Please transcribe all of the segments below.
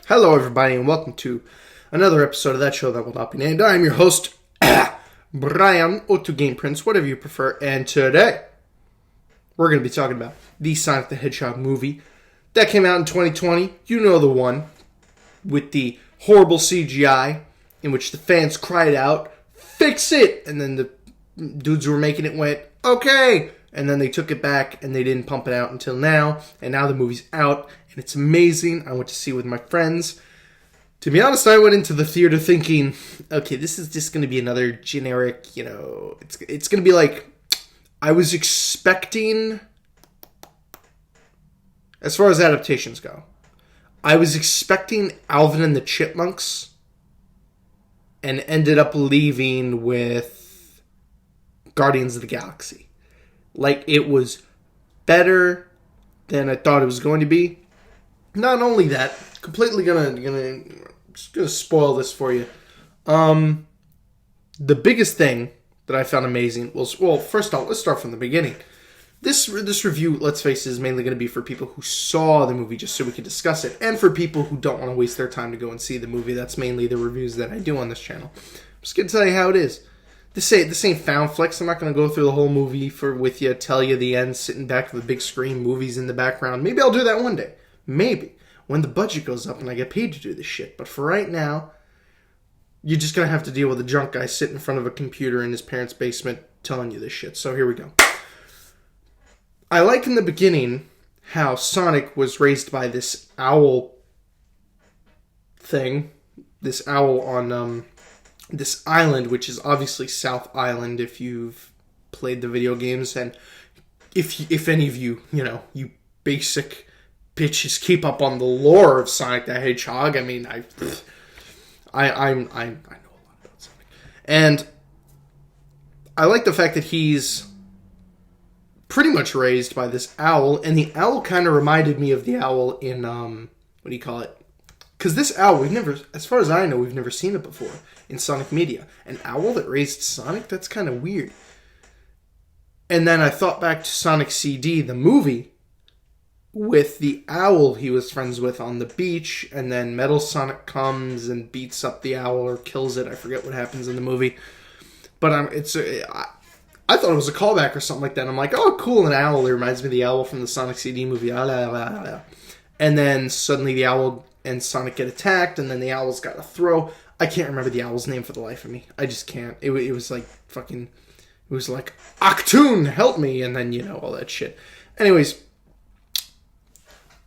Hello, everybody, and welcome to another episode of That Show That Will Not Be Named. I'm your host, Brian, or to Game Prince, whatever you prefer, and today we're going to be talking about the Sonic the Hedgehog movie that came out in 2020. You know the one with the horrible CGI in which the fans cried out, "Fix it!" And then the dudes who were making it went, "Okay!" And then they took it back and they didn't pump it out until now. And now the movie's out and it's amazing. I went to see it with my friends. To be honest, I went into the theater thinking, okay, this is just going to be another generic, it's going to be like, I was expecting, as far as adaptations go, I was expecting Alvin and the Chipmunks and ended up leaving with Guardians of the Galaxy. Like, it was better than I thought it was going to be. Not only that, completely gonna spoil this for you. The biggest thing that I found amazing was, well, first off, let's start from the beginning. This review, let's face it, is mainly going to be for people who saw the movie just so we can discuss it, and for people who don't want to waste their time to go and see the movie. That's mainly the reviews that I do on this channel. I'm just going to tell you how it is. This ain't found flicks. I'm not going to go through the whole movie with you, tell you the end, sitting back with the big screen, movies in the background. Maybe I'll do that one day. Maybe. When the budget goes up and I get paid to do this shit. But for right now, you're just going to have to deal with a drunk guy sitting in front of a computer in his parents' basement telling you this shit. So here we go. I like in the beginning how Sonic was raised by this owl thing. This owl on this island, which is obviously South Island if you've played the video games. And if any of you, you basic bitches keep up on the lore of Sonic the Hedgehog. I mean, I know a lot about Sonic. And I like the fact that he's pretty much raised by this owl, and the owl kind of reminded me of the owl in, what do you call it? Because this owl, as far as I know, we've never seen it before in Sonic media. An owl that raised Sonic? That's kind of weird. And then I thought back to Sonic CD, the movie, with the owl he was friends with on the beach, and then Metal Sonic comes and beats up the owl or kills it. I forget what happens in the movie. But I thought it was a callback or something like that. I'm like, oh, cool, an owl. It reminds me of the owl from the Sonic CD movie. And then suddenly the owl and Sonic get attacked, and then the owl's got a throw. I can't remember the owl's name for the life of me. I just can't. It was like fucking... It was like, Octoon, help me! And then, all that shit. Anyways,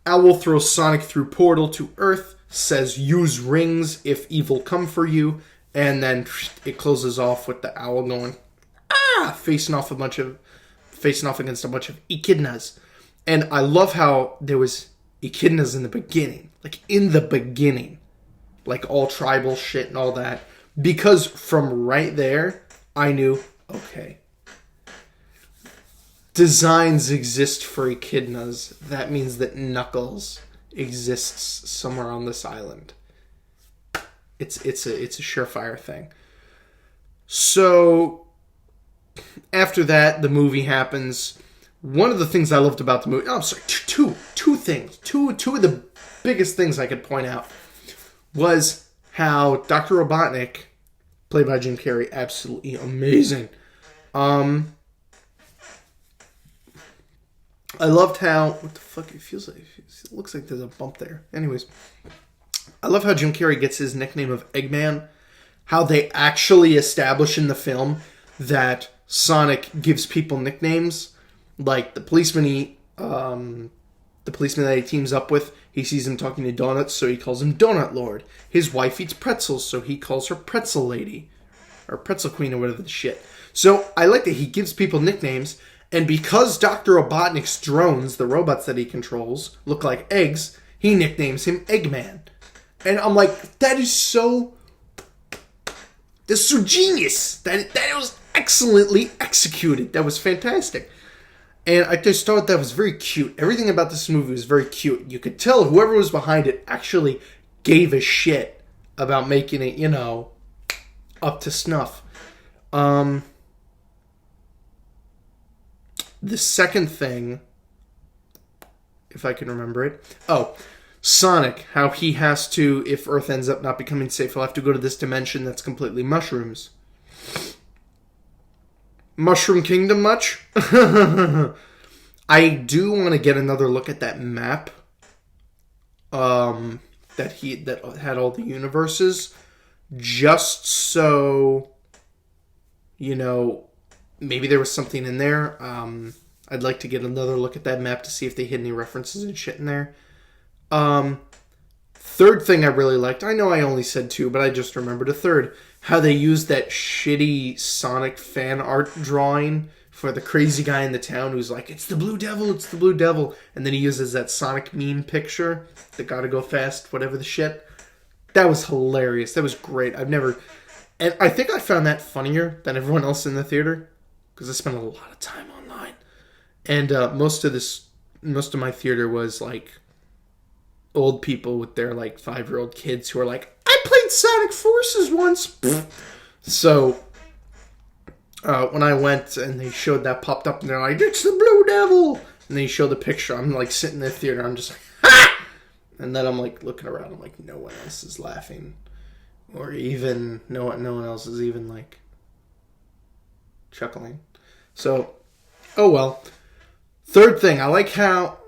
Owl throws Sonic through portal to Earth, says, use rings if evil come for you, and then it closes off with the owl going, facing off against a bunch of echidnas. And I love how there was echidnas in the beginning. Like all tribal shit and all that. Because from right there, I knew, okay, designs exist for echidnas. That means that Knuckles exists somewhere on this island. It's a surefire thing. So after that, the movie happens. One of the things I loved about the movie... Oh, I'm sorry. Two things. Two of the biggest things I could point out was how Dr. Robotnik, played by Jim Carrey, absolutely amazing. I loved how... What the fuck? It feels like... It looks like there's a bump there. Anyways. I love how Jim Carrey gets his nickname of Eggman. How they actually establish in the film that Sonic gives people nicknames. Like the policeman that he teams up with, he sees him talking to donuts, so he calls him Donut Lord. His wife eats pretzels, so he calls her Pretzel Lady. Or Pretzel Queen, or whatever the shit. So I like that he gives people nicknames, and because Dr. Robotnik's drones, the robots that he controls, look like eggs, he nicknames him Eggman. And I'm like, that's so genius. That was excellently executed. That was fantastic. And I just thought that was very cute. Everything about this movie was very cute. You could tell whoever was behind it actually gave a shit about making it, up to snuff. The second thing, if I can remember it. Oh, Sonic, how he has to, if Earth ends up not becoming safe, he'll have to go to this dimension that's completely mushrooms. Mushroom Kingdom much? I do want to get another look at that map that had all the universes, just so, you know, maybe there was something in there. I'd like to get another look at that map to see if they hid any references and shit in there. Third thing I really liked, I know I only said two, but I just remembered a third. How they used that shitty Sonic fan art drawing for the crazy guy in the town who's like, it's the Blue Devil, it's the Blue Devil. And then he uses that Sonic meme picture, the gotta go fast, whatever the shit. That was hilarious. That was great. And I think I found that funnier than everyone else in the theater, because I spent a lot of time online. And most of my theater was like old people with their like 5-year-old kids who are like, I played Sonic Forces once. So when I went and they showed that popped up and they're like, it's the Blue Devil, and they show the picture, I'm like sitting in the theater, I'm just like, ha! And then I'm like looking around, I'm like, no one else is laughing, or even no one else is even like chuckling. So, oh well. Third thing, I like how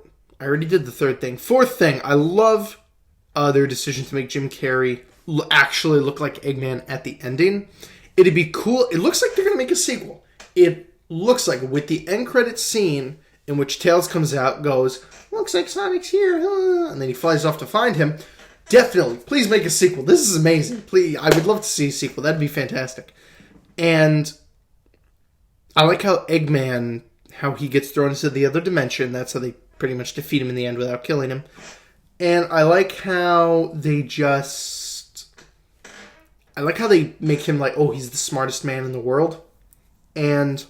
I already did the third thing. Fourth thing, I love their decision to make Jim Carrey actually look like Eggman at the ending. It'd be cool. It looks like they're going to make a sequel. It looks like with the end credit scene in which Tails comes out, goes, looks like Sonic's here, and then he flies off to find him. Definitely, please make a sequel. This is amazing. Please, I would love to see a sequel. That'd be fantastic. And I like how Eggman, how he gets thrown into the other dimension. That's how they pretty much defeat him in the end without killing him. And I like how they make him like, oh, he's the smartest man in the world. And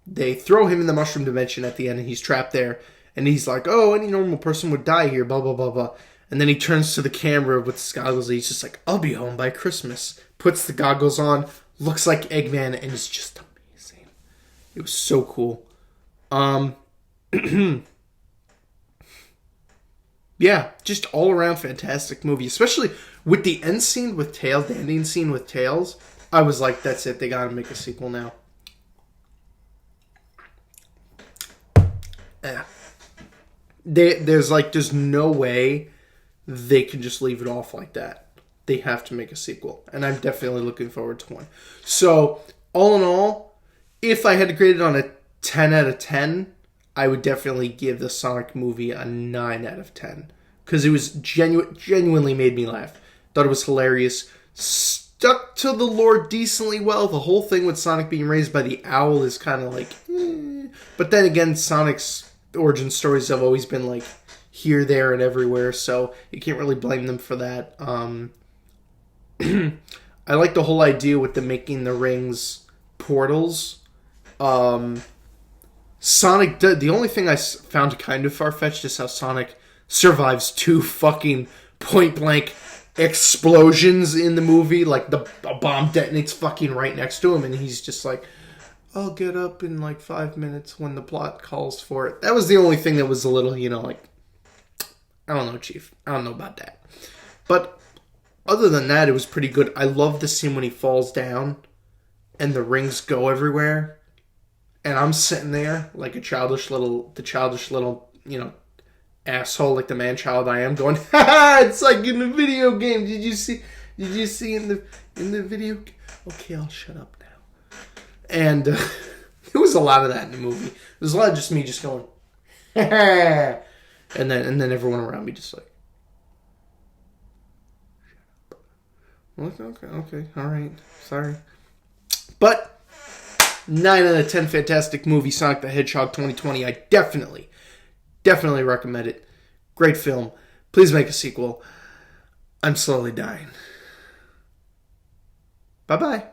they throw him in the mushroom dimension at the end, and he's trapped there. And he's like, oh, any normal person would die here, blah, blah, blah, blah. And then he turns to the camera with his goggles, and he's just like, I'll be home by Christmas. Puts the goggles on, looks like Eggman, and it's just amazing. It was so cool. Yeah, just all around fantastic movie, especially with the end scene with Tails, the ending scene with Tails. I was like, that's it, they gotta make a sequel now. Yeah. There's no way they can just leave it off like that. They have to make a sequel, and I'm definitely looking forward to one. So, all in all, if I had to grade it on a 10 out of 10, I would definitely give the Sonic movie a 9 out of 10. Because it was genuinely made me laugh. Thought it was hilarious. Stuck to the lore decently well. The whole thing with Sonic being raised by the owl is kind of like, But then again, Sonic's origin stories have always been like here, there, and everywhere. So you can't really blame them for that. I like the whole idea with them making the rings portals. Sonic, the only thing I found kind of far-fetched is how Sonic survives 2 fucking point-blank explosions in the movie. Like, a bomb detonates fucking right next to him, and he's just like, I'll get up in like 5 minutes when the plot calls for it. That was the only thing that was a little, like, I don't know, Chief. I don't know about that. But other than that, it was pretty good. I love the scene when he falls down and the rings go everywhere. And I'm sitting there like the childish little, asshole, like the man-child I am, going, ha ha, it's like in the video game. Did you see in the video game? Okay, I'll shut up now. And there was a lot of that in the movie. There's a lot of just me just going, ha ha, and then everyone around me just like, shut up. Okay, all right, sorry. But 9 out of 10 fantastic movie, Sonic the Hedgehog 2020. I definitely recommend it. Great film. Please make a sequel. I'm slowly dying. Bye-bye.